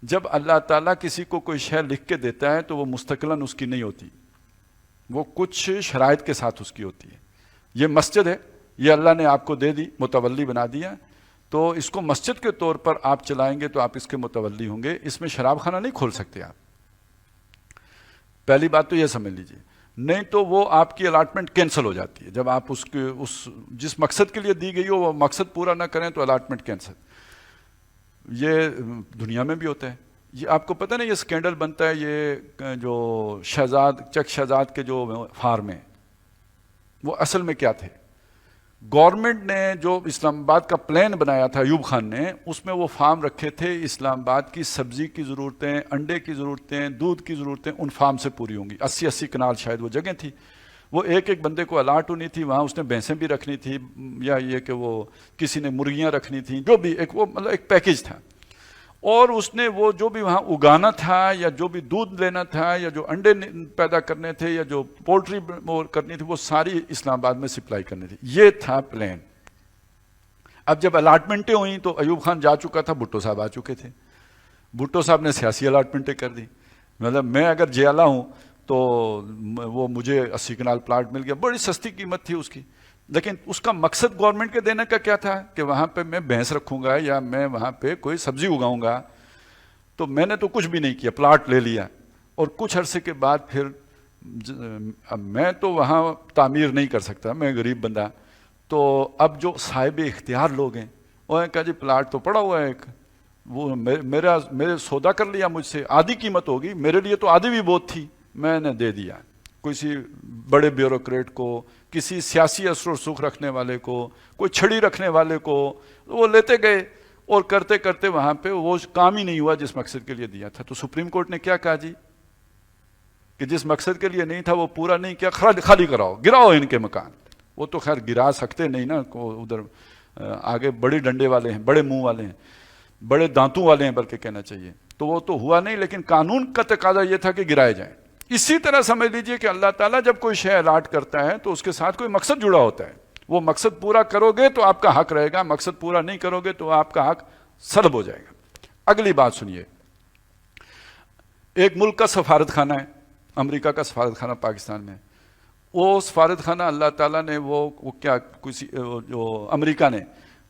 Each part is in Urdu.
جب اللہ تعالیٰ کسی کو کوئی شے لکھ کے دیتا ہے تو وہ مستقلاً اس کی نہیں ہوتی، وہ کچھ شرائط کے ساتھ اس کی ہوتی ہے۔ یہ مسجد ہے، یہ اللہ نے آپ کو دے دی، متولی بنا دیا، تو اس کو مسجد کے طور پر آپ چلائیں گے تو آپ اس کے متولی ہوں گے، اس میں شراب خانہ نہیں کھول سکتے آپ۔ پہلی بات تو یہ سمجھ لیجئے، نہیں تو وہ آپ کی الاٹمنٹ کینسل ہو جاتی ہے۔ جب آپ اس جس مقصد کے لیے دی گئی ہو وہ مقصد پورا نہ کریں تو الاٹمنٹ کینسل۔ یہ دنیا میں بھی ہوتا ہے۔ یہ آپ کو پتہ نہیں یہ سکینڈل بنتا ہے، یہ جو چک شہزاد کے جو فارم ہیں وہ اصل میں کیا تھے؟ گورنمنٹ نے جو اسلام آباد کا پلان بنایا تھا ایوب خان نے، اس میں وہ فارم رکھے تھے، اسلام آباد کی سبزی کی ضرورتیں، انڈے کی ضرورتیں، دودھ کی ضرورتیں ان فارم سے پوری ہوں گی۔ 80 کنال شاید وہ جگہ تھی، وہ ایک ایک بندے کو الاٹ ہونی تھی، وہاں اس نے بھینسیں بھی رکھنی تھی، یا یہ کہ وہ کسی نے مرغیاں رکھنی تھیں، جو بھی ایک وہ مطلب ایک پیکیج تھا۔ اور اس نے وہ جو بھی وہاں اگانا تھا، یا جو بھی دودھ لینا تھا، یا جو انڈے پیدا کرنے تھے، یا جو پولٹری کرنی تھی، وہ ساری اسلام آباد میں سپلائی کرنی تھی۔ یہ تھا پلان۔ اب جب الاٹمنٹیں ہوئیں تو ایوب خان جا چکا تھا، بھٹو صاحب آ چکے تھے۔ بھٹو صاحب نے سیاسی الاٹمنٹیں کر دی، مطلب میں اگر جیالہ ہوں تو وہ مجھے 80 کنال پلاٹ مل گیا، بڑی سستی قیمت تھی اس کی، لیکن اس کا مقصد گورنمنٹ کے دینے کا کیا تھا کہ وہاں پہ میں بھینس رکھوں گا یا میں وہاں پہ کوئی سبزی اگاؤں گا۔ تو میں نے تو کچھ بھی نہیں کیا، پلاٹ لے لیا، اور کچھ عرصے کے بعد پھر اب میں تو وہاں تعمیر نہیں کر سکتا، میں غریب بندہ، تو اب جو صاحب اختیار لوگ ہیں وہ کہا جی پلاٹ تو پڑا ہوا ہے ایک، وہ میرے سودا کر لیا مجھ سے، آدھی قیمت ہوگی، میرے لیے تو آدھی بھی بہت تھی، میں نے دے دیا کسی بڑے بیوروکریٹ کو، کسی سیاسی اثر و رسوخ رکھنے والے کو، کوئی چھڑی رکھنے والے کو، وہ لیتے گئے، اور کرتے کرتے وہاں پہ وہ کام ہی نہیں ہوا جس مقصد کے لیے دیا تھا۔ تو سپریم کورٹ نے کیا کہا جی کہ جس مقصد کے لیے نہیں تھا وہ پورا نہیں کیا، خالی کراؤ، گراؤ ان کے مکان۔ وہ تو خیر گرا سکتے نہیں نا، ادھر آگے بڑے ڈنڈے والے ہیں، بڑے منہ والے ہیں، بڑے دانتوں والے ہیں بلکہ کہنا چاہیے، تو وہ تو ہوا نہیں، لیکن قانون کا تقاضا یہ تھا کہ گرائے جائیں۔ اسی طرح سمجھ لیجئے کہ اللہ تعالیٰ جب کوئی شے الاٹ کرتا ہے تو اس کے ساتھ کوئی مقصد جڑا ہوتا ہے، وہ مقصد پورا کرو گے تو آپ کا حق رہے گا، مقصد پورا نہیں کرو گے تو آپ کا حق سلب ہو جائے گا۔ اگلی بات سنیے، ایک ملک کا سفارت خانہ ہے، امریکہ کا سفارت خانہ پاکستان میں، وہ سفارت خانہ اللہ تعالیٰ نے وہ کیا کسی جو امریکہ نے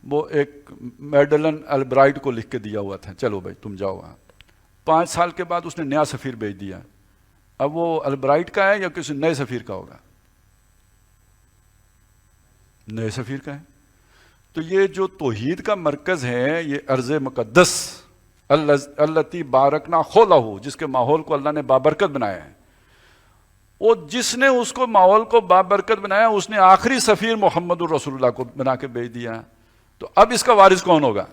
وہ ایک میڈلن البرائٹ کو لکھ کے دیا ہوا تھا، چلو بھائی تم جاؤ وہاں۔ 5 سال کے بعد اس نے نیا سفیر بھیج دیا، اب وہ البرائٹ کا ہے یا کسی نئے سفیر کا ہوگا؟ نئے سفیر کا ہے۔ تو یہ جو توحید کا مرکز ہے، یہ ارض مقدس التی بارکنا حولہ، جس کے ماحول کو اللہ نے بابرکت بنایا ہے، اور جس نے اس کو ماحول کو بابرکت بنایا اس نے آخری سفیر محمد الرسول اللہ کو بنا کے بھیج دیا، تو اب اس کا وارث کون ہوگا؟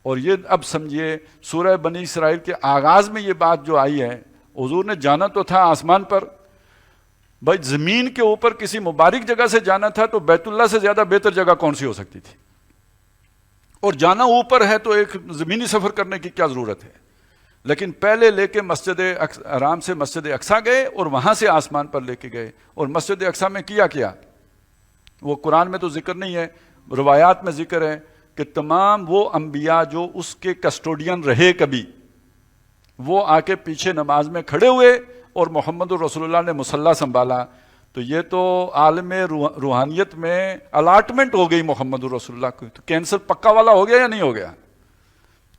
اور یہ اب سمجھیے سورہ بنی اسرائیل کے آغاز میں یہ بات جو آئی ہے، حضور نے جانا تو تھا آسمان پر، بھائی زمین کے اوپر کسی مبارک جگہ سے جانا تھا تو بیت اللہ سے زیادہ بہتر جگہ کون سی ہو سکتی تھی؟ اور جانا اوپر ہے تو ایک زمینی سفر کرنے کی کیا ضرورت ہے؟ لیکن پہلے لے کے مسجد حرام سے مسجد اقصیٰ گئے اور وہاں سے آسمان پر لے کے گئے، اور مسجد اقصیٰ میں کیا وہ قرآن میں تو ذکر نہیں ہے، روایات میں ذکر ہے کہ تمام وہ انبیاء جو اس کے کسٹوڈین رہے کبھی، وہ آ کے پیچھے نماز میں کھڑے ہوئے اور محمد الرسول اللہ نے مصلی سنبھالا۔ تو یہ تو عالم روحانیت میں الاٹمنٹ ہو گئی محمد الرسول اللہ کو، تو کینسر پکا والا ہو گیا یا نہیں ہو گیا؟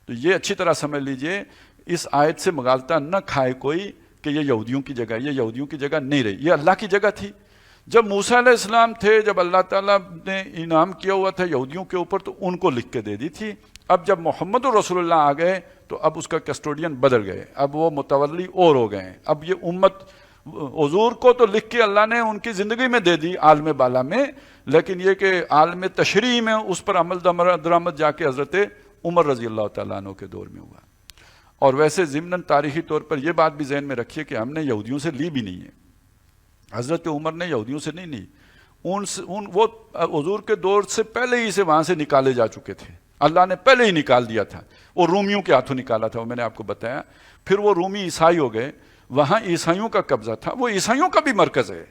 تو یہ اچھی طرح سمجھ لیجئے، اس آیت سے مغالطہ نہ کھائے کوئی کہ یہ یہودیوں کی جگہ، یہ یہودیوں کی جگہ نہیں رہی، یہ اللہ کی جگہ تھی۔ جب موسیٰ علیہ السلام تھے، جب اللہ تعالیٰ نے انعام کیا ہوا تھا یہودیوں کے اوپر تو ان کو لکھ کے دے دی تھی۔ اب جب محمد الرسول اللہ آ گئے تو اب اس کا کسٹوڈین بدل گئے، اب وہ متولی اور ہو گئے ہیں۔ اب یہ امت حضور کو تو لکھ کے اللہ نے ان کی زندگی میں دے دی عالم بالا میں، لیکن یہ کہ عالم تشریع میں اس پر عمل درآمد جا کے حضرت عمر رضی اللہ تعالیٰ عنہ کے دور میں ہوا۔ اور ویسے ضمناً تاریخی طور پر یہ بات بھی ذہن میں رکھیے کہ ہم نے یہودیوں سے لی بھی نہیں ہے، حضرت عمر نے یہودیوں سے نہیں لی، وہ حضور کے دور سے پہلے ہی سے وہاں سے نکالے جا چکے تھے، اللہ نے پہلے ہی نکال دیا تھا، وہ رومیوں کے ہاتھوں نکالا تھا، وہ میں نے آپ کو بتایا۔ پھر وہ رومی عیسائی ہو گئے، وہاں عیسائیوں کا قبضہ تھا، وہ عیسائیوں کا بھی مرکز ہے،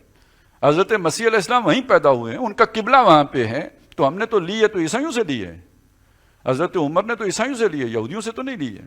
حضرت مسیح علیہ السلام وہیں پیدا ہوئے ہیں، ان کا قبلہ وہاں پہ ہے، تو ہم نے تو لی ہے تو عیسائیوں سے لی ہے۔ حضرت عمر نے تو عیسائیوں سے لیے، یہودیوں سے تو نہیں لیے.